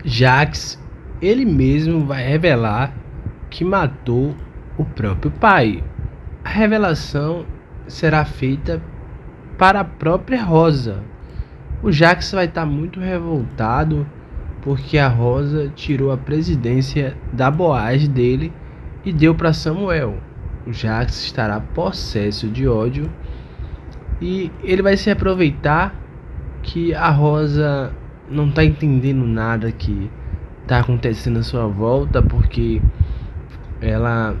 Jax, ele mesmo vai revelar que matou o próprio pai. A revelação será feita para a própria Rosa. O Jax vai estar muito revoltado porque a Rosa tirou a presidência da Boaz dele e deu para Samuel. O Jax estará possesso de ódio e ele vai se aproveitar que a Rosa não está entendendo nada que está acontecendo à sua volta, porque ela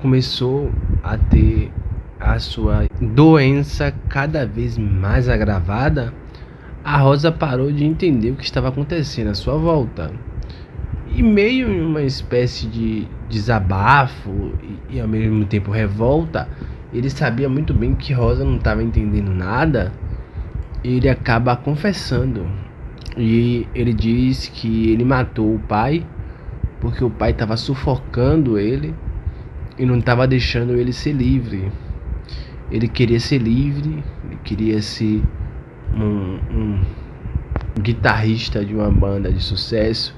começou a ter a sua doença cada vez mais agravada. A Rosa parou de entender o que estava acontecendo à sua volta. E meio em uma espécie de desabafo e ao mesmo tempo revolta, ele sabia muito bem que Rosa não estava entendendo nada. E ele acaba confessando. E ele diz que ele matou o pai porque o pai estava sufocando ele e não estava deixando ele ser livre. Ele queria ser livre, ele queria ser um guitarrista de uma banda de sucesso,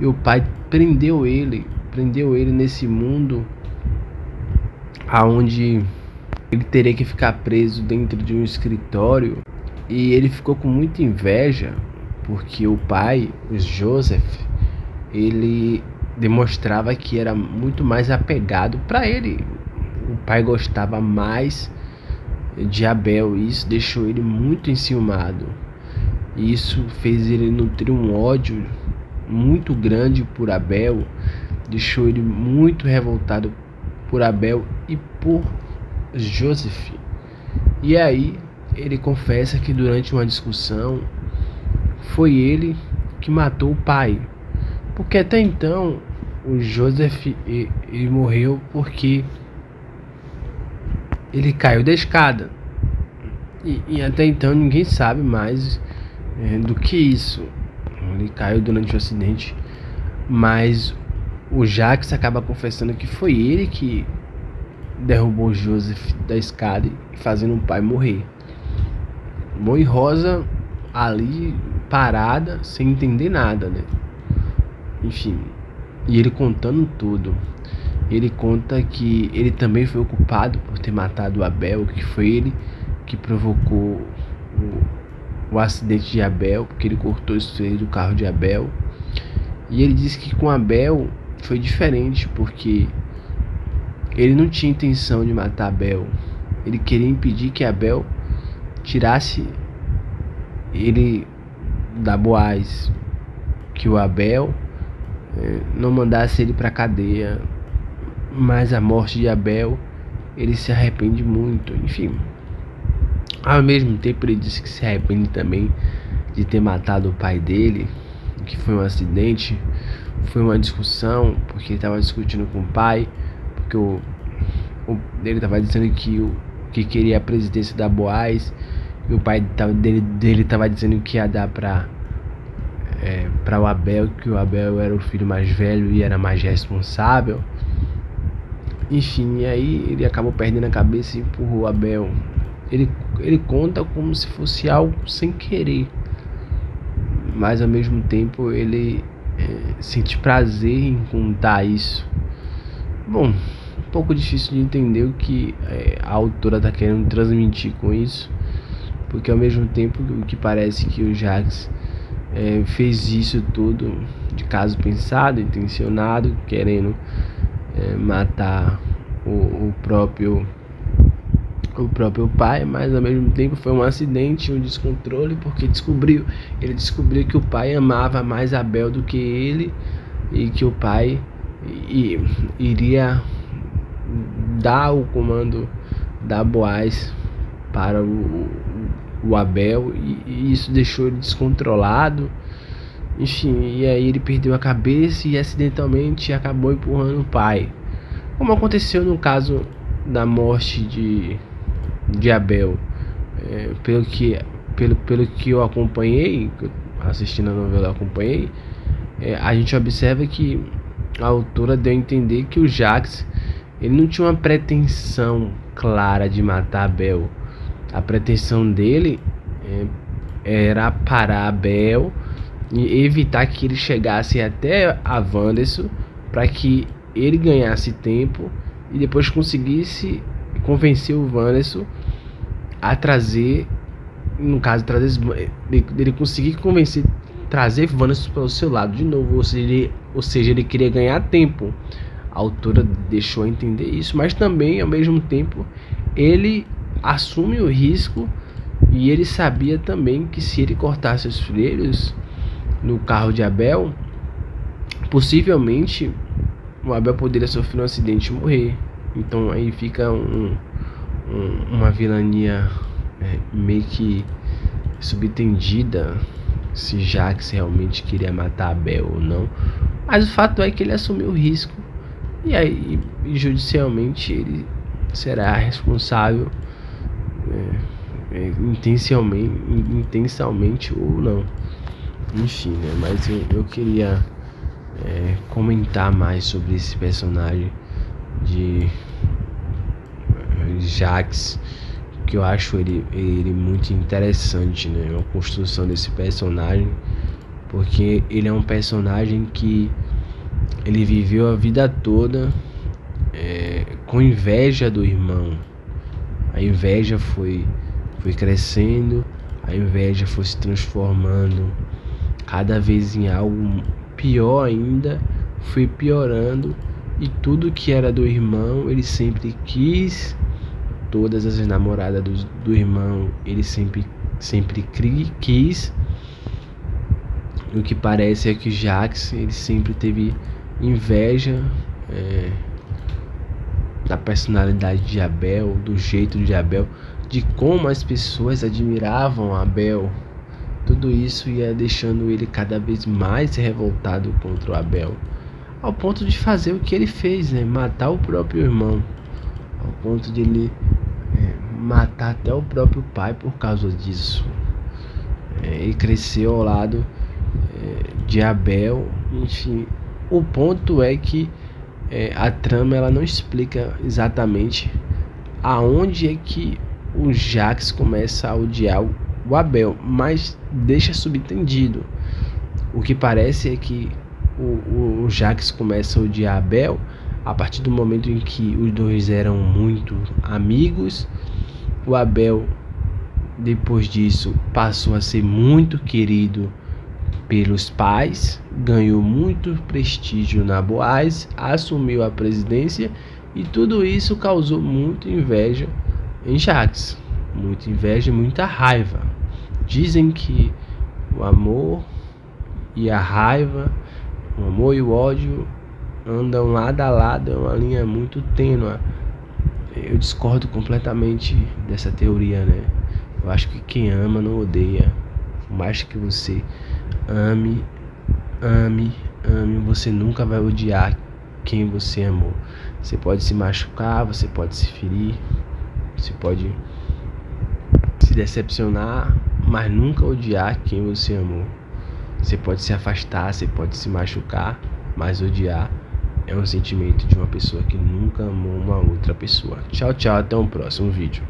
e o pai prendeu ele nesse mundo aonde ele teria que ficar preso dentro de um escritório. E ele ficou com muita inveja porque o pai, o Joseph, ele demonstrava que era muito mais apegado para ele. O pai gostava mais de Abel e isso deixou ele muito enciumado. E isso fez ele nutrir um ódio muito grande por Abel, deixou ele muito revoltado por Abel e por Joseph. E aí ele confessa que durante uma discussão foi ele que matou o pai, porque até então o Joseph ele morreu porque ele caiu da escada, e até então ninguém sabe mais do que isso. Ele caiu durante o acidente, mas o Jax acaba confessando que foi ele que derrubou Joseph da escada e fazendo o pai morrer. Bom, e Rosa ali parada, sem entender nada, né? Enfim, e ele contando tudo. Ele conta que ele também foi o culpado por ter matado Abel, que foi ele que provocou o acidente de Abel, porque ele cortou o esteio do carro de Abel. E ele disse que com Abel foi diferente, porque ele não tinha intenção de matar Abel. Ele queria impedir que Abel tirasse ele da Boaz, que o Abel não mandasse ele para cadeia. Mas a morte de Abel, ele se arrepende muito. Enfim, ao mesmo tempo ele disse que se arrepende também de ter matado o pai dele, que foi um acidente, foi uma discussão, porque ele estava discutindo com o pai, porque ele estava dizendo que queria a presidência da Boaz, e o pai dele estava dizendo que ia dar para o Abel, que o Abel era o filho mais velho e era mais responsável. Enfim, e aí ele acabou perdendo a cabeça e empurrou o Abel. Ele conta como se fosse algo sem querer, mas ao mesmo tempo ele sente prazer em contar isso. Bom, um pouco difícil de entender o que a autora está querendo transmitir com isso, porque ao mesmo tempo o que parece que o Jax fez isso tudo de caso pensado, intencionado, querendo matar o próprio pai, mas ao mesmo tempo foi um acidente, um descontrole, porque ele descobriu que o pai amava mais Abel do que ele, e que o pai iria dar o comando da Boaz para o Abel, e isso deixou ele descontrolado. Enfim, e aí ele perdeu a cabeça e acidentalmente acabou empurrando o pai, como aconteceu no caso da morte de Abel. Pelo que eu acompanhei, assistindo a novela, eu acompanhei, a gente observa que a autora deu a entender que o Jax, ele não tinha uma pretensão clara de matar Abel. A pretensão dele era parar Abel e evitar que ele chegasse até a Wanderson, para que ele ganhasse tempo e depois conseguisse convencer o Wanderson a trazer, no caso, ele conseguir convencer, trazer Wanderson para o seu lado de novo, ou seja, ele queria ganhar tempo. A autora deixou a entender isso, mas também, ao mesmo tempo, ele assume o risco e ele sabia também que se ele cortasse os frenos no carro de Abel, possivelmente o Abel poderia sofrer um acidente e morrer. Então aí fica uma vilania meio que subtendida, se Jax realmente queria matar Abel ou não. Mas o fato é que ele assumiu o risco e aí judicialmente ele será responsável, intencionalmente ou não. Enfim, né? Mas eu queria comentar mais sobre esse personagem de Jax, que eu acho ele muito interessante, né? A construção desse personagem, porque ele é um personagem que ele viveu a vida toda com inveja do irmão. A inveja foi crescendo, a inveja foi se transformando cada vez em algo pior ainda, foi piorando, e tudo que era do irmão ele sempre quis. Todas as namoradas do irmão ele sempre quis. O que parece é que Jax ele sempre teve inveja da personalidade de Abel, do jeito de Abel, de como as pessoas admiravam Abel. Tudo isso ia deixando ele cada vez mais revoltado contra o Abel, ao ponto de fazer o que ele fez, né? Matar o próprio irmão, ao ponto de ele matar até o próprio pai por causa disso. Ele cresceu ao lado de Abel. Enfim, o ponto é que a trama ela não explica exatamente aonde é que o Jax começa a odiar o Abel, mas deixa subentendido. O que parece é que o Jax começa a odiar Abel a partir do momento em que os dois eram muito amigos. O Abel, depois disso, passou a ser muito querido pelos pais, ganhou muito prestígio na Boaz, assumiu a presidência, e tudo isso causou muita inveja em Jax. Muita inveja e muita raiva. Dizem que o amor e a raiva, o amor e o ódio andam lado a lado, é uma linha muito tênue. Eu discordo completamente dessa teoria, né? Eu acho que quem ama não odeia. Por mais que você ame, você nunca vai odiar quem você amou. Você pode se machucar, você pode se ferir, você pode se decepcionar, mas nunca odiar quem você amou. Você pode se afastar, você pode se machucar, mas odiar é um sentimento de uma pessoa que nunca amou uma outra pessoa. Tchau, tchau, até um próximo vídeo.